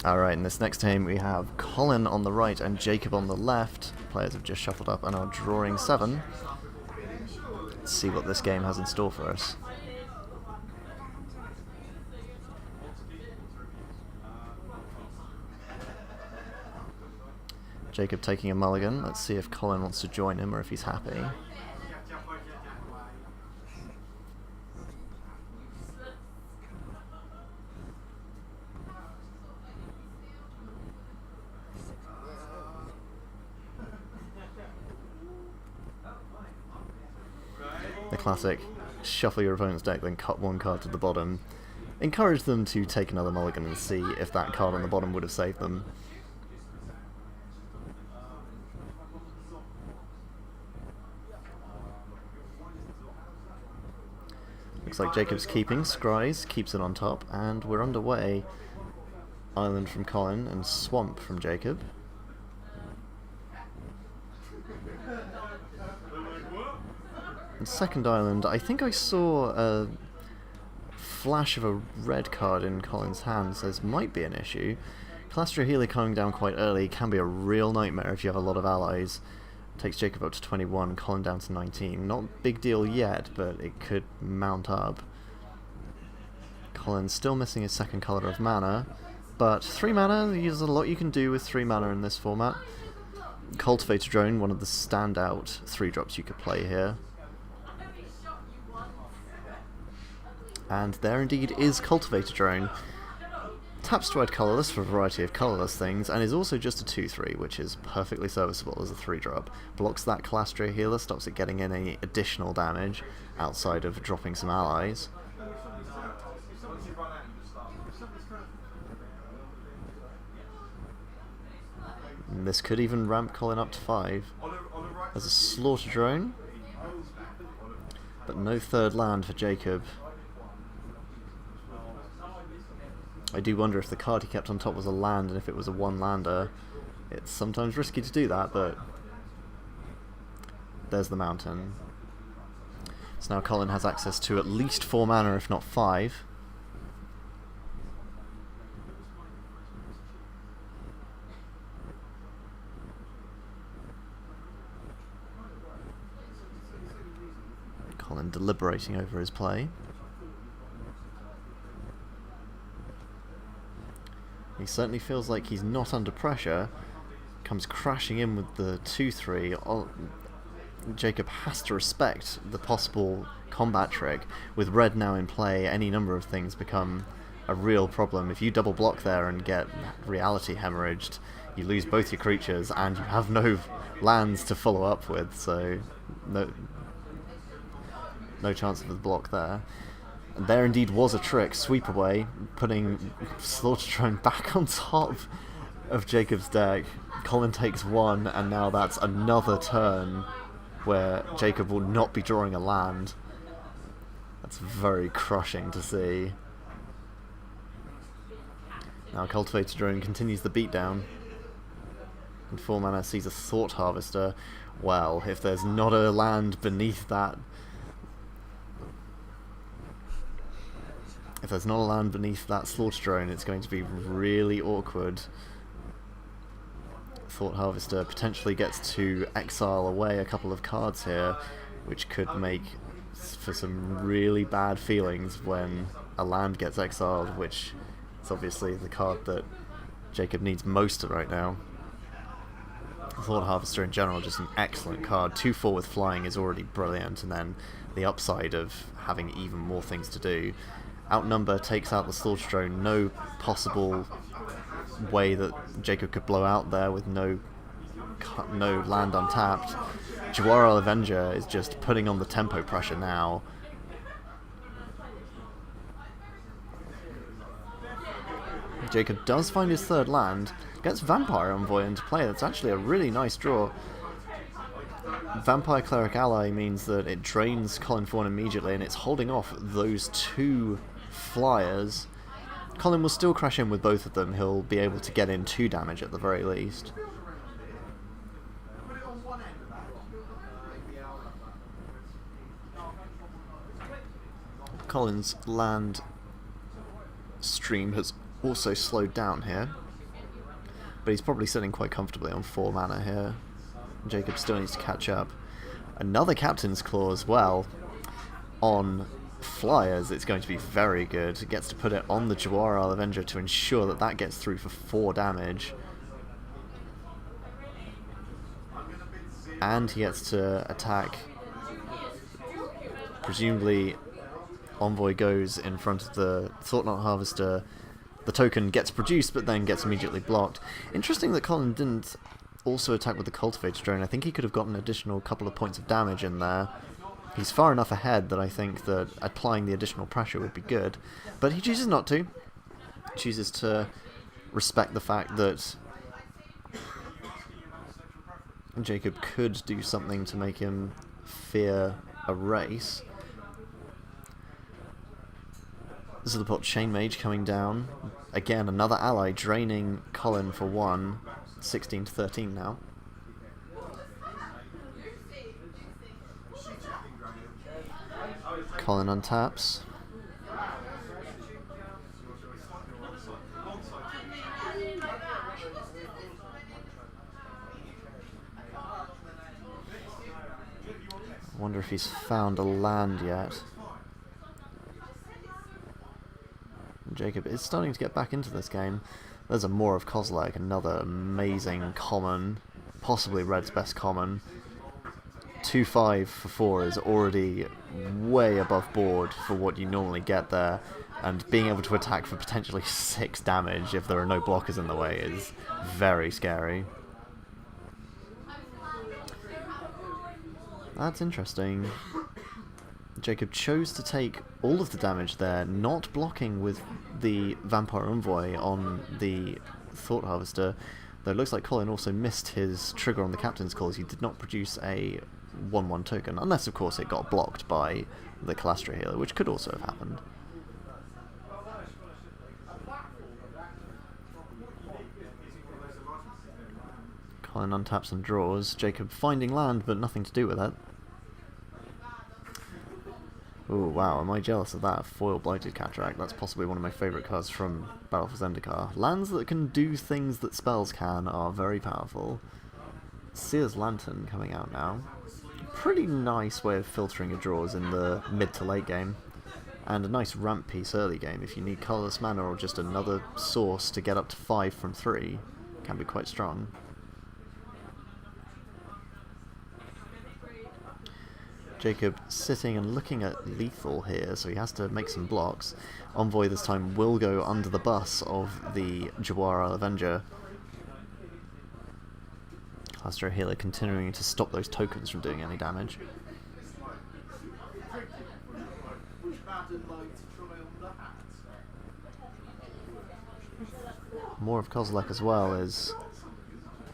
Alright, in this next game we have Colin on the right and Jacob on the left. Players have just shuffled up and are drawing 7. Let's see what this game has in store for us. Jacob taking a mulligan. Let's see if Colin wants to join him or if he's happy. The classic, shuffle your opponent's deck, then cut one card to the bottom. Encourage them to take another mulligan and see if that card on the bottom would have saved them. Looks like Jacob's keeping, Scries keeps it on top, and we're underway. Island from Colin and Swamp from Jacob. And second island, I think I saw a flash of a red card in Colin's hand, so this might be an issue. Calastria Healer coming down quite early can be a real nightmare if you have a lot of allies. Takes Jacob up to 21, Colin down to 19. Not a big deal yet, but it could mount up. Colin's still missing his second colour of mana, but 3 mana, there's a lot you can do with 3 mana in this format. Cultivator Drone, one of the standout 3-drops you could play here. And there indeed is Cultivator Drone. Taps to add colourless for a variety of colourless things, and is also just a 2-3, which is perfectly serviceable as a 3-drop. Blocks that Calastria Healer, stops it getting in any additional damage outside of dropping some allies. And this could even ramp Colin up to 5. There's a Slaughter Drone, but no third land for Jacob. I do wonder if the card he kept on top was a land, and if it was a 1-lander. It's sometimes risky to do that, but there's the mountain. So now Colin has access to at least 4 mana, if not 5. Colin deliberating over his play. He certainly feels like he's not under pressure. Comes crashing in with the 2-3. Jacob has to respect the possible combat trick. With red now in play, any number of things become a real problem. If you double block there and get reality hemorrhaged, you lose both your creatures and you have no lands to follow up with, so no chance of the block there. And there indeed was a trick, sweep away, putting Slaughter Drone back on top of Jacob's deck. Colin takes 1, and now that's another turn where Jacob will not be drawing a land. That's very crushing to see. Now Cultivator Drone continues the beatdown. And 4 mana sees a Thought Harvester. Well, if there's not a land beneath that... If there's not a land beneath that Slaughter Drone, it's going to be really awkward. Thought Harvester potentially gets to exile away a couple of cards here, which could make for some really bad feelings when a land gets exiled, which is obviously the card that Jacob needs most right now. Thought Harvester in general, just an excellent card. 2-4 with flying is already brilliant, and then the upside of having even more things to do. Outnumber takes out the Slaughter Drone, no possible way that Jacob could blow out there with no land untapped. Jawara Avenger is just putting on the tempo pressure now. Jacob does find his third land, gets Vampire Envoy into play. That's actually a really nice draw. Vampire Cleric Ally means that it drains Colin for 1 immediately, and it's holding off those 2 flyers. Colin will still crash in with both of them. He'll be able to get in 2 damage at the very least. Colin's land stream has also slowed down here. but he's probably sitting quite comfortably on 4 mana here. Jacob still needs to catch up. Another Captain's Claw as well. On flyers, it's going to be very good. It gets to put it on the Jawara Avenger to ensure that that gets through for 4 damage. And he gets to attack. Presumably, Envoy goes in front of the Thought-Knot Harvester. The token gets produced, but then gets immediately blocked. Interesting that Colin didn't also attack with the Cultivator Drone. I think he could have gotten an additional couple of points of damage in there. He's far enough ahead that I think that applying the additional pressure would be good. But he chooses not to. He chooses to respect the fact that Jacob could do something to make him fear a race. Zilliput Chain Mage coming down. Again, another ally draining Colin for 1. 16 to 13 now. Colin untaps. I wonder if he's found a land yet. Jacob is starting to get back into this game. There's a Maw of Kozilek, another amazing common, possibly Red's best common. 2/5 for 4 is already way above board for what you normally get there, and being able to attack for potentially 6 damage if there are no blockers in the way is very scary. That's interesting. Jacob chose to take all of the damage there, not blocking with the Vampire Envoy on the Thought Harvester, though it looks like Colin also missed his trigger on the Captain's Call as he did not produce a 1/1 token, unless of course it got blocked by the Calastra Healer, which could also have happened. Colin untaps and draws, Jacob finding land but nothing to do with it. Ooh, wow, am I jealous of that? Foil Blighted Cataract, that's possibly one of my favourite cards from Battle for Zendikar. Lands that can do things that spells can are very powerful. Seer's Lantern coming out now. Pretty nice way of filtering your draws in the mid to late game. And a nice ramp piece early game if you need colourless mana or just another source to get up to 5 from 3. Can be quite strong. Jacob sitting and looking at lethal here, so he has to make some blocks. Envoy this time will go under the bus of the Jawara Avenger. Calastra Healer continuing to stop those tokens from doing any damage. Maw of Kozilek as well is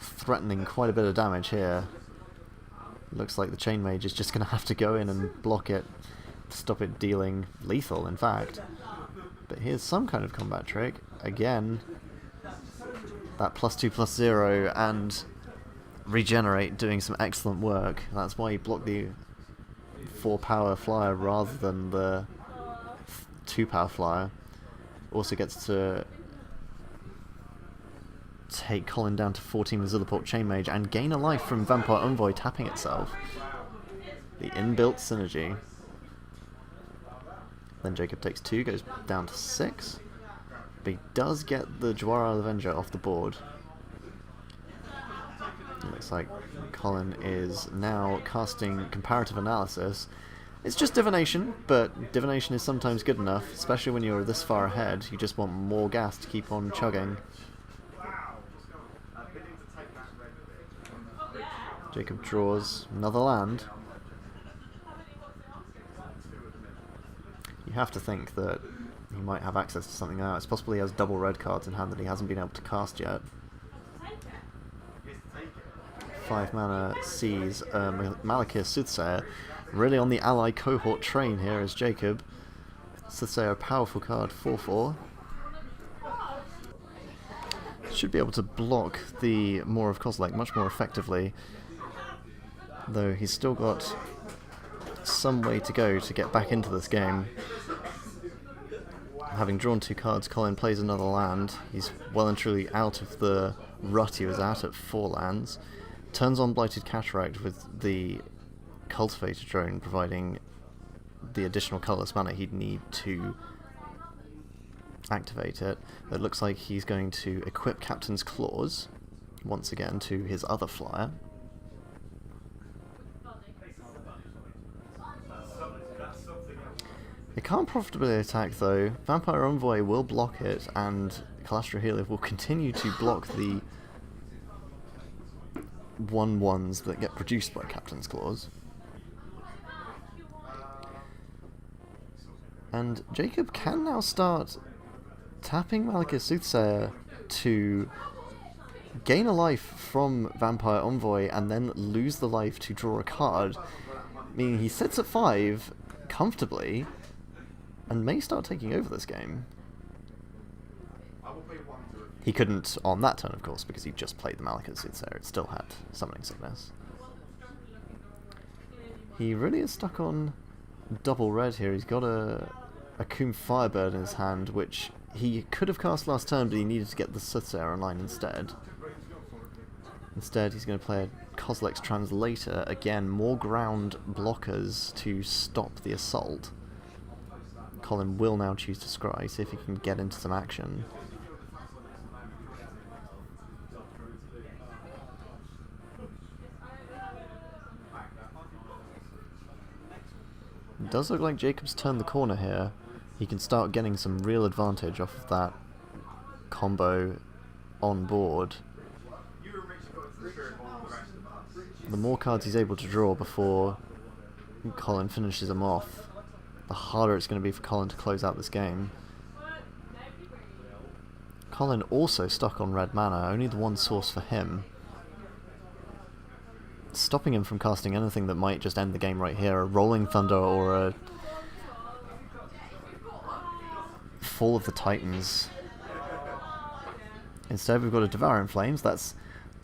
threatening quite a bit of damage here. Looks like the Chain Mage is just going to have to go in and block it, stop it dealing lethal, in fact. But here's some kind of combat trick. Again, that +2/+0 and regenerate doing some excellent work. That's why he blocked the 4-power flyer rather than the 2-power flyer. Also gets to take Colin down to 14 with Zilliput Chain Mage and gain a life from Vampire Envoy tapping itself. The inbuilt synergy. Then Jacob takes 2, goes down to 6. But he does get the Jawara Avenger off the board. It looks like Colin is now casting Comparative Analysis. It's just Divination, but Divination is sometimes good enough, especially when you're this far ahead. You just want more gas to keep on chugging. Jacob draws another land. You have to think that he might have access to something now. It's possible he has double red cards in hand that he hasn't been able to cast yet. 5 mana sees Malakir Soothsayer. Really on the ally cohort train here is Jacob. Soothsayer, a powerful card, 4/4. Should be able to block the Maw of Kozilek much more effectively. Though he's still got some way to go to get back into this game. Having drawn 2 cards, Colin plays another land. He's well and truly out of the rut he was at 4 lands. Turns on Blighted Cataract with the Cultivator Drone, providing the additional colourless mana he'd need to activate it. It looks like he's going to equip Captain's Claws once again to his other flyer. It can't profitably attack though. Vampire Envoy will block it, and Calastra Healer will continue to block the 1/1s that get produced by Captain's Claws. And Jacob can now start tapping Malekith Soothsayer to gain a life from Vampire Envoy and then lose the life to draw a card, meaning he sits at 5 comfortably and may start taking over this game. He couldn't on that turn, of course, because he just played the Malekith Soothsayer. It still had Summoning Sickness. He really is stuck on double red here. He's got a Coom Firebird in his hand, which he could have cast last turn, but he needed to get the Soothsayer online instead. Instead, he's going to play a Kozilek's Translator. Again, more ground blockers to stop the assault. Colin will now choose to scry, see if he can get into some action. It does look like Jacob's turned the corner here. He can start getting some real advantage off of that combo on board. The more cards he's able to draw before Colin finishes him off, the harder it's going to be for Colin to close out this game. Colin also stuck on red mana, only the one source for him, stopping him from casting anything that might just end the game right here, a Rolling Thunder or a Fall of the Titans. Instead we've got a Devouring Flames. That's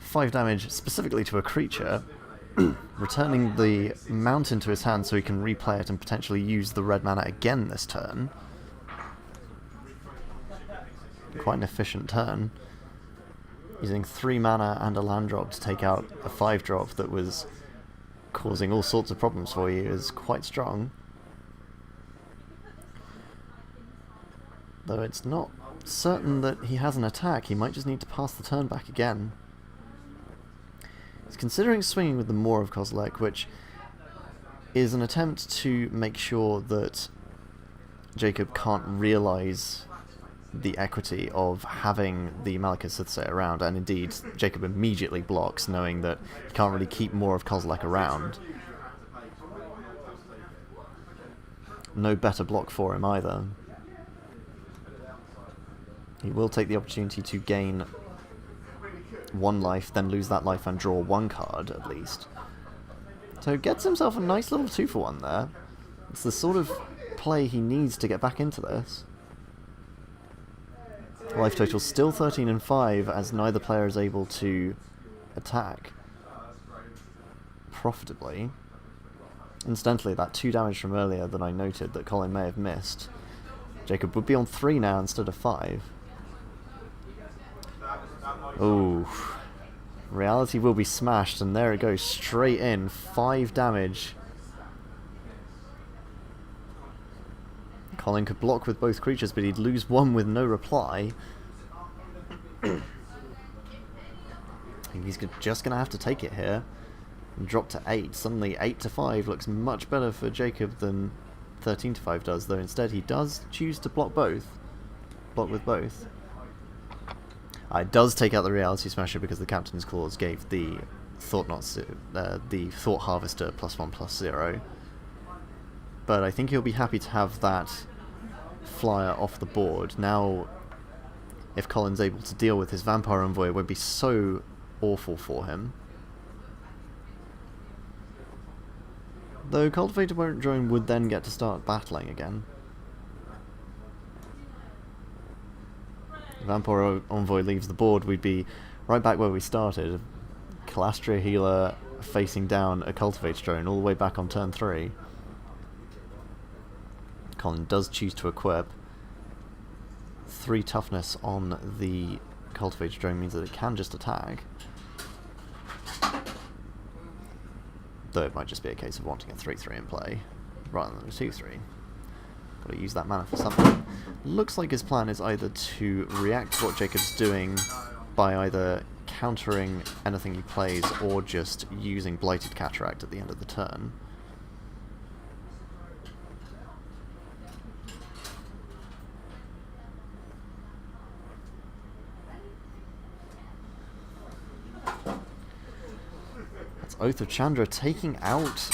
5 damage specifically to a creature, returning the mountain to his hand so he can replay it and potentially use the red mana again this turn. Quite an efficient turn. Using 3 mana and a land drop to take out a 5 drop that was causing all sorts of problems for you is quite strong. Though it's not certain that he has an attack, he might just need to pass the turn back again. He's considering swinging with the Maw of Kozilek, which is an attempt to make sure that Jacob can't realise the equity of having the Malekith Soothsayer around, and indeed Jacob immediately blocks, knowing that he can't really keep Maw of Kozilek around. No better block for him either. He will take the opportunity to gain 1 life, then lose that life and draw 1 card at least. So gets himself a nice little 2-for-1 there. It's the sort of play he needs to get back into this. Life total still 13 and 5, as neither player is able to attack profitably. Incidentally, that 2 damage from earlier that I noted that Colin may have missed, Jacob would be on 3 now instead of 5. Ooh. Reality will be smashed, and there it goes, straight in. 5 damage. Colin could block with both creatures, but he'd lose 1 with no reply. I think he's just going to have to take it here and drop to 8. Suddenly 8 to 5 looks much better for Jacob than 13 to 5 does, though instead he does choose to block both. Block with both. It does take out the Reality Smasher because the Captain's Clause gave the Thought Harvester +1/+0. But I think he'll be happy to have that flyer off the board. Now, if Colin's able to deal with his Vampire Envoy, it won't be so awful for him. Though Cultivator Won't Join would then get to start battling again. If Vampire Envoy leaves the board, we'd be right back where we started. Calastra Healer facing down a Cultivator Drone all the way back on turn 3. Colin does choose to equip. 3 toughness on the cultivated drone means that it can just attack. Though it might just be a case of wanting a 3-3 in play, rather than a 2-3. Gotta use that mana for something. Looks like his plan is either to react to what Jacob's doing by either countering anything he plays, or just using Blighted Cataract at the end of the turn. Oath of Chandra taking out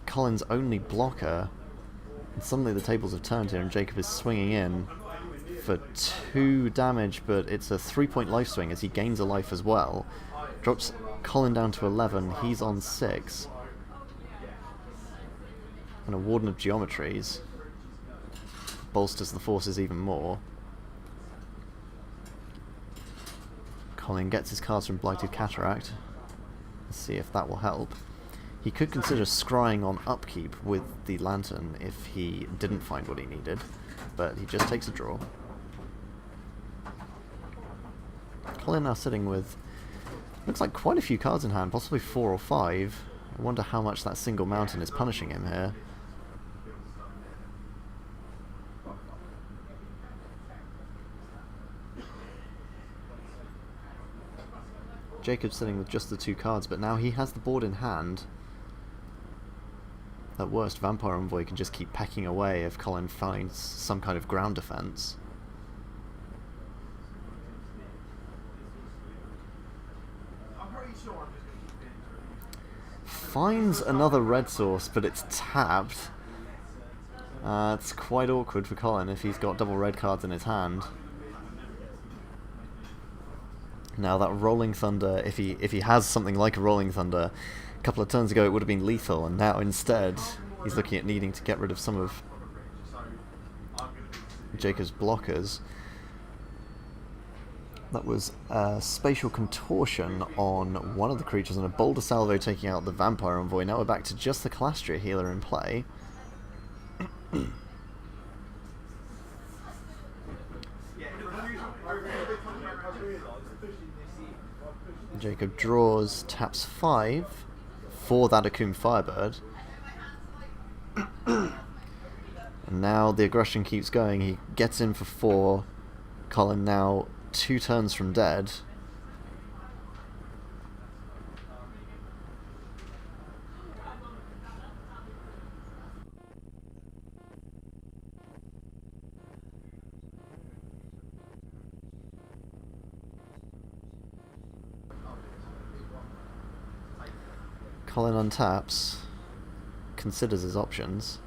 Colin's only blocker, and suddenly the tables have turned here and Jacob is swinging in for 2 damage, but it's a 3-point life swing as he gains a life as well. Drops Colin down to 11, he's on 6. And a Warden of Geometries bolsters the forces even more. Colin gets his cards from Blighted Cataract. Let's see if that will help. He could consider scrying on upkeep with the Lantern if he didn't find what he needed, but he just takes a draw. Colin now sitting with, looks like quite a few cards in hand, possibly 4 or 5. I wonder how much that single mountain is punishing him here. Jacob's sitting with just the 2 cards, but now he has the board in hand. At worst, Vampire Envoy can just keep pecking away if Colin finds some kind of ground defense. Finds another red source, but it's tapped. It's quite awkward for Colin if he's got double red cards in his hand. Now that Rolling Thunder, if he has something like a Rolling Thunder, a couple of turns ago it would have been lethal, and now instead he's looking at needing to get rid of some of Jacob's blockers. That was Spatial Contortion on one of the creatures and a Boulder Salvo taking out the Vampire Envoy. Now we're back to just the Calastria healer in play. Jacob draws, taps 5 for that Akoum Firebird. And now the aggression keeps going. He gets in for 4. Colin now 2 turns from dead. Colin untaps, considers his options,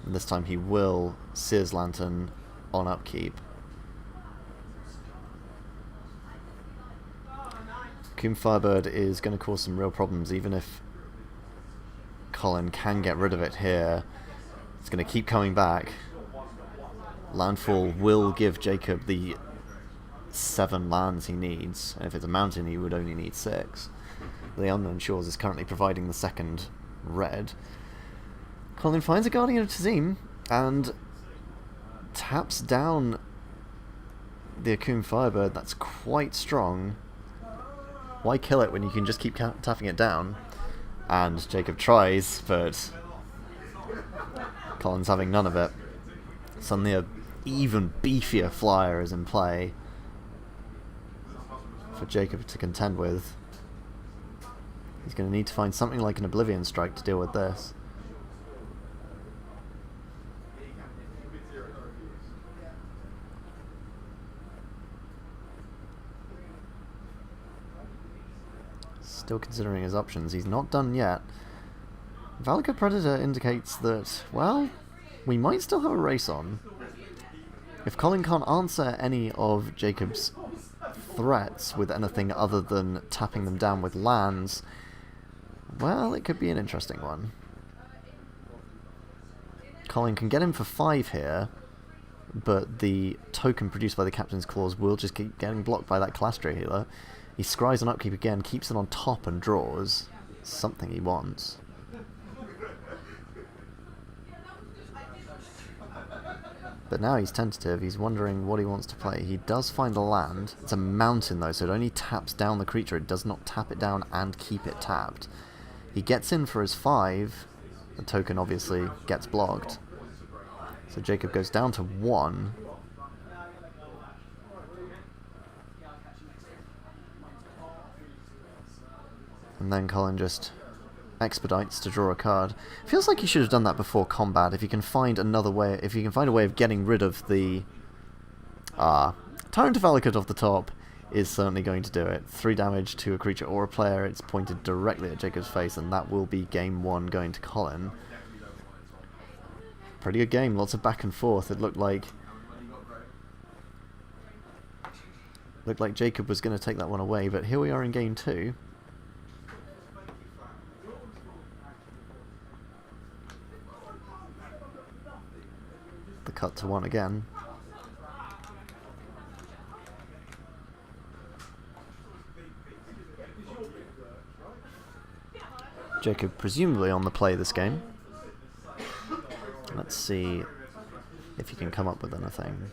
and this time he will Seer's Lantern on upkeep. Akoum Firebird is going to cause some real problems, even if Colin can get rid of it here. It's going to keep coming back. Landfall will give Jacob the 7 lands he needs, and if it's a mountain he would only need 6. The Unknown Shores is currently providing the 2nd red. Colin finds a Guardian of Tazim and taps down the Akoum Firebird. That's quite strong. Why kill it when you can just keep tapping it down? And Jacob tries, but Colin's having none of it. Suddenly a even beefier flyer is in play for Jacob to contend with. He's going to need to find something like an Oblivion Strike to deal with this. Still considering his options. He's not done yet. Valakut Predator indicates that, well, we might still have a race on. If Colin can't answer any of Jacob's threats with anything other than tapping them down with lands, well, it could be an interesting one. Colin can get him for 5 here, but the token produced by the Captain's Claws will just keep getting blocked by that Calastria healer. He scries on upkeep again, keeps it on top and draws. Something he wants. But now he's tentative, he's wondering what he wants to play. He does find a land. It's a mountain though, so it only taps down the creature. It does not tap it down and keep it tapped. He gets in for his 5. The token obviously gets blocked. So Jacob goes down to 1. And then Colin just expedites to draw a card. Feels like he should have done that before combat. If you can find another way, if you can find a way of getting rid of the Tyrant of Valakut off the top, is certainly going to do it. 3 damage to a creature or a player. It's pointed directly at Jacob's face, and that will be game 1 going to Colin. Pretty good game. Lots of back and forth. It looked like Jacob was going to take that one away, but here we are in game 2. The cut to 1 again. Jacob presumably on the play this game. Let's see if he can come up with anything.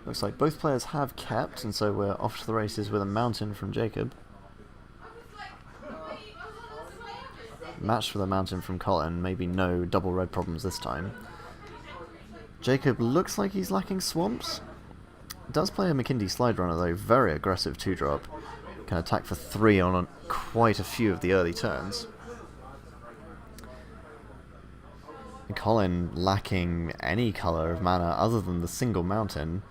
Looks like both players have kept, and so we're off to the races with a mountain from Jacob. Matched with a mountain from Colin, maybe no double red problems this time. Jacob looks like he's lacking swamps. Does play a McKindy Slide Runner though, very aggressive 2-drop. Can attack for 3 on quite a few of the early turns. Colin lacking any colour of mana other than the single mountain.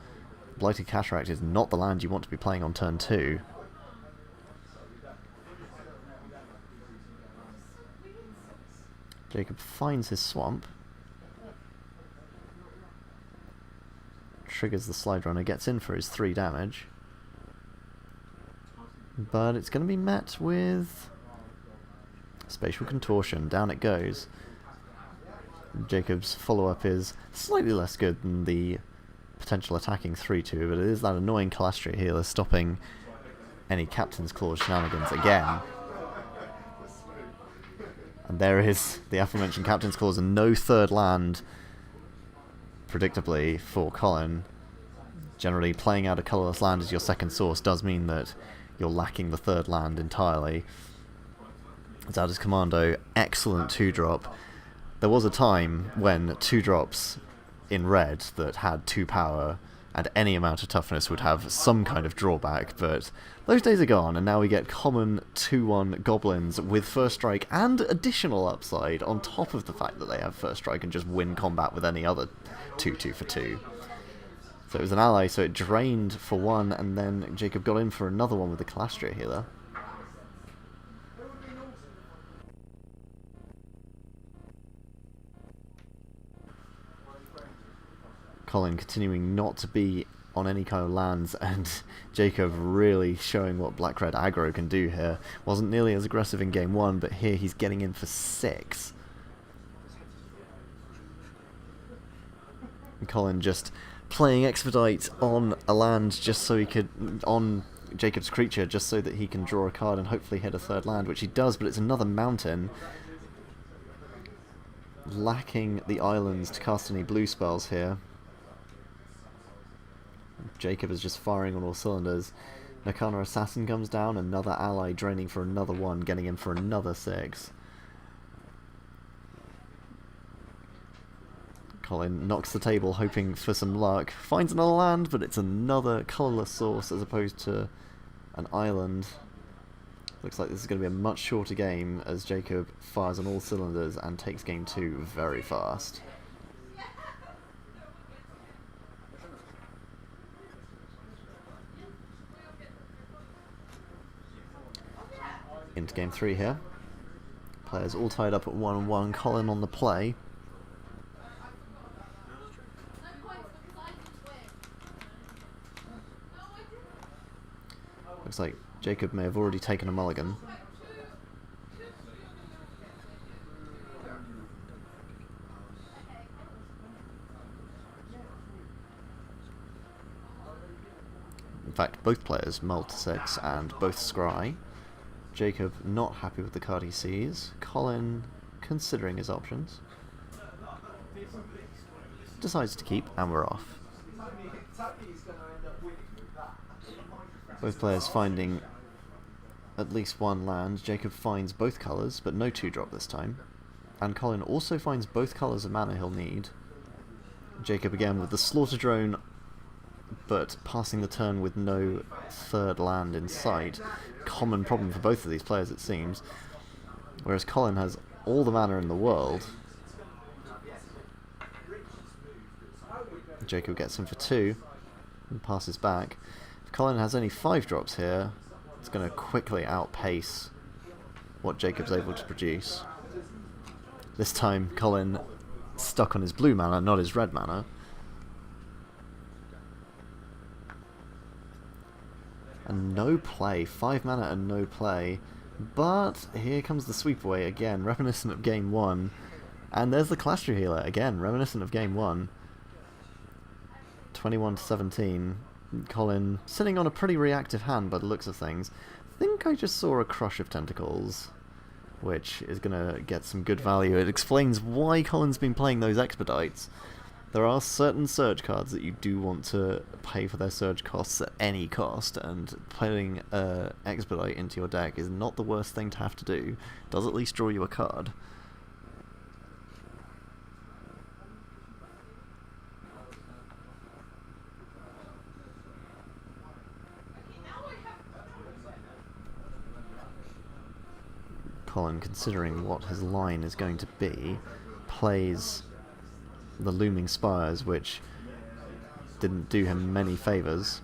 Blighted Cataract is not the land you want to be playing on turn 2. Jacob finds his swamp. Triggers the Slide Runner, gets in for his 3 damage. But it's going to be met with Spatial Contortion. Down it goes. Jacob's follow-up is slightly less good than the potential attacking 3-2, but it is that annoying Calastria healer stopping any Captain's Clause shenanigans again. And there is the aforementioned Captain's Clause and no third land, predictably, for Colin. Generally, playing out a colourless land as your second source does mean that you're lacking the third land entirely. It's out as Commando, excellent 2-drop. There was a time when 2-drops in red that had 2 power and any amount of toughness would have some kind of drawback, but those days are gone, and now we get common 2-1 goblins with first strike and additional upside on top of the fact that they have first strike and just win combat with any other 2-2 for 2. So it was an ally, so it drained for 1, and then Jacob got in for another one with the Calastria healer. Colin continuing not to be on any kind of lands, and Jacob really showing what black-red aggro can do here. Wasn't nearly as aggressive in game 1, but here he's getting in for 6. And Colin just playing Expedite on a land just so he could, on Jacob's creature, just so that he can draw a card and hopefully hit a third land, which he does, but it's another mountain. Lacking the islands to cast any blue spells here. Jacob is just firing on all cylinders. Nakana Assassin comes down, another ally draining for another 1, getting in for another 6. Colin knocks the table, hoping for some luck. Finds another land, but it's another colourless source as opposed to an island. Looks like this is going to be a much shorter game as Jacob fires on all cylinders and takes game 2 very fast. Into game 3 here. Players all tied up at 1-1. Colin on the play. Looks like Jacob may have already taken a mulligan. fact, both players mull to 6 and both scry. Jacob not happy with the card he sees. Colin considering his options. Decides to keep, and we're off. Both players finding at least one land. Jacob finds both colours, but no 2-drop this time. And Colin also finds both colours of mana he'll need. Jacob again with the Slaughter Drone, but passing the turn with no 3rd land in sight. Common problem for both of these players, it seems. Whereas Colin has all the mana in the world. Jacob gets him for 2 and passes back. If Colin has only 5 drops here, it's going to quickly outpace what Jacob's able to produce. This time Colin stuck on his blue mana, not his red mana. And no play, 5 mana and no play. But here comes the sweep away again, reminiscent of game 1. And there's the Clashtree Healer, again, reminiscent of game 1. 21 to 17. Colin sitting on a pretty reactive hand by the looks of things. I think I just saw a Crush of Tentacles, which is going to get some good value. It explains why Colin's been playing those Expedites. There are certain Surge cards that you do want to pay for their Surge costs at any cost, and putting Expedite into your deck is not the worst thing to have to do. It does at least draw you a card. Colin, considering what his line is going to be, plays the Looming Spires, which didn't do him many favours.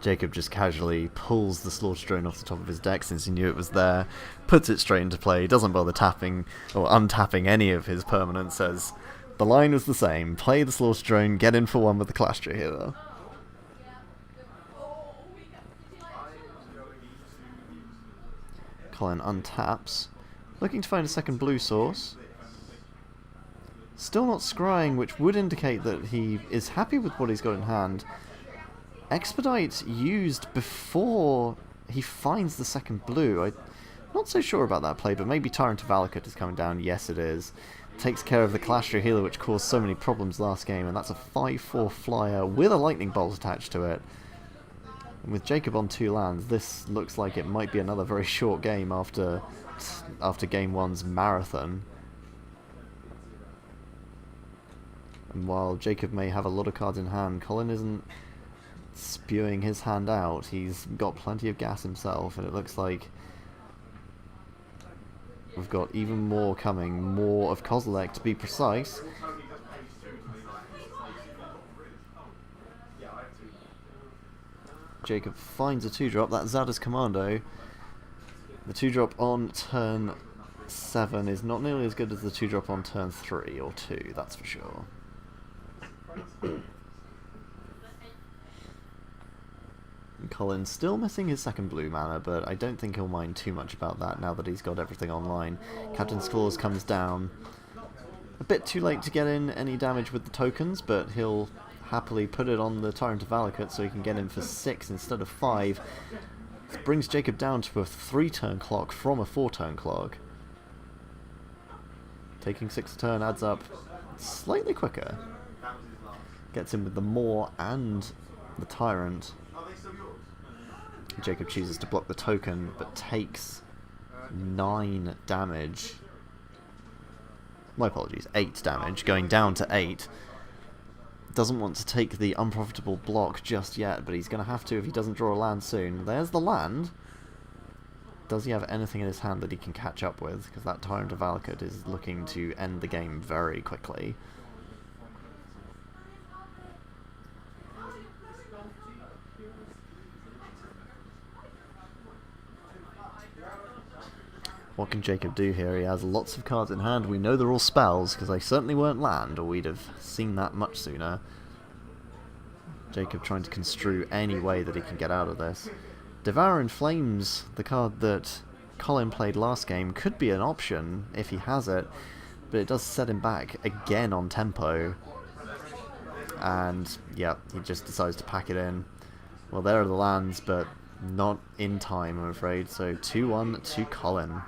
Jacob just casually pulls the Slaughter Drone off the top of his deck since he knew it was there, puts it straight into play, doesn't bother tapping or untapping any of his permanents, says the line was the same, play the Slaughter Drone, get in for 1 with the Clashtree Healer. Colin untaps, looking to find a second blue source. Still not scrying, which would indicate that he is happy with what he's got in hand. Expedite used before he finds the second blue. I'm not so sure about that play, but maybe Tyrant of Valakut is coming down. Yes, it is. Takes care of the Clashtree Healer, which caused so many problems last game, and that's a 5/4 flyer with a lightning bolt attached to it. And with Jacob on 2 lands, this looks like it might be another very short game after game 1's marathon. And while Jacob may have a lot of cards in hand, Colin isn't spewing his hand out. He's got plenty of gas himself, and it looks like we've got even more coming. More of Kozilek, to be precise. Jacob finds a 2-drop, that's Zada's Commando. The 2-drop on turn 7 is not nearly as good as the 2-drop on turn 3 or 2, that's for sure. Colin's still missing his second blue mana, but I don't think he'll mind too much about that now that he's got everything online. Captain's Clause comes down. A bit too late to get in any damage with the tokens, but he'll happily put it on the Tyrant of Valakut so he can get in for 6 instead of 5. This brings Jacob down to a 3-turn clock from a 4-turn clock. Taking 6 a turn adds up slightly quicker. Gets in with the Maw and the Tyrant. Jacob chooses to block the token, but takes 9 damage. My apologies, 8 damage, going down to 8. Doesn't want to take the unprofitable block just yet, but he's going to have to if he doesn't draw a land soon. There's the land. Does he have anything in his hand that he can catch up with? Because that Tyrant of Valakut is looking to end the game very quickly. What can Jacob do here? He has lots of cards in hand. We know they're all spells, because they certainly weren't land, or we'd have seen that much sooner. Jacob trying to construe any way that he can get out of this. Devour in Flames, the card that Colin played last game, could be an option if he has it, but it does set him back again on tempo. And, yeah, he just decides to pack it in. Well, there are the lands, but not in time, I'm afraid. So 2-1 to Colin.